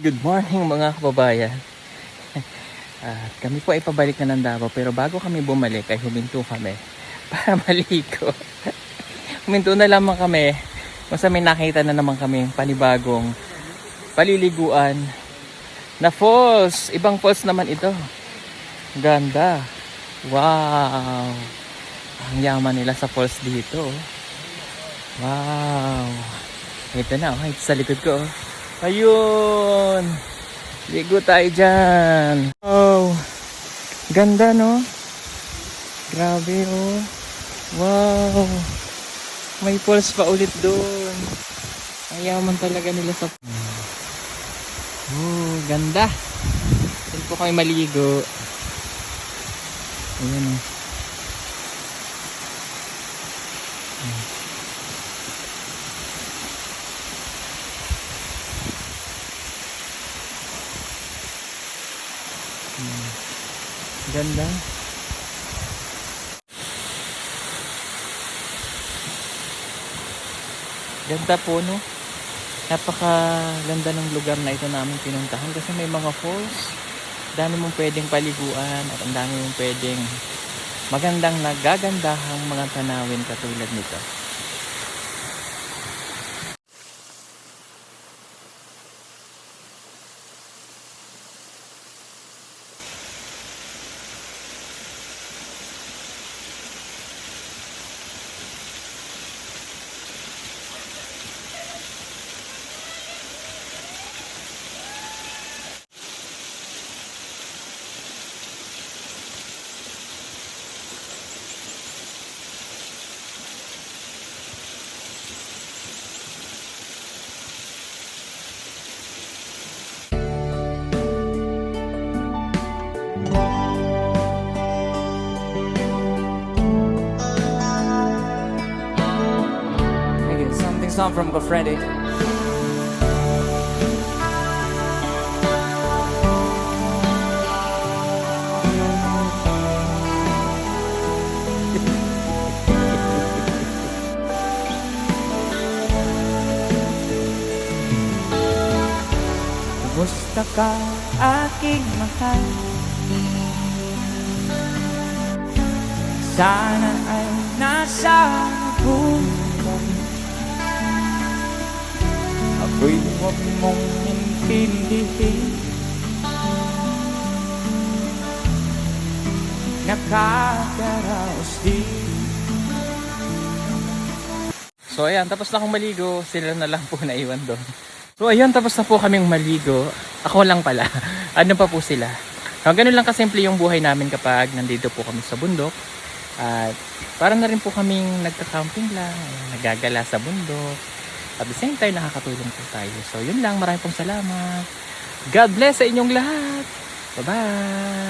Good morning mga kababayan. Kami po ay pabalik na ng Davao, pero bago kami bumalik ay huminto kami para maligo. Huminto na lamang kami kung sa may nakita na naman kami panibagong paliliguan na falls. Ibang falls naman ito. Ganda. Wow. Ang yaman nila sa falls dito. Wow. Ito na, ito sa likod ko. Ayun. Ligo tayo dyan. Wow. Ganda, no? Grabe, oh. Wow. May falls pa ulit doon. Ang yaman talaga nila sa... Oh, ganda. Doon po kami maligo. Ayan, oh. Ganda. Ganda po, no? Napakaganda ng lugar na ito namin pinuntahan kasi may mga falls. Dami mong pwedeng paliguan at ang dami mong pwedeng magandang nagagandahang mga tanawin katulad nito. Song from Gofredi. Kumusta ka, aking mahal? Sana ay nasa buhay. Ako'y huwag mong intindihin. Nakakaraos din. So ayan, tapos na akong maligo. Sila na lang po naiwan doon. So ayan, tapos na po kaming maligo. Ako lang pala. Ano pa po sila. Ganun lang kasimple yung buhay namin kapag nandito po kami sa bundok. At parang na rin po kaming nagka-camping lang. Nagagala sa bundok. At the same time, nakakatulong po tayo. So, yun lang. Maraming pong salamat. God bless sa inyong lahat. Bye-bye.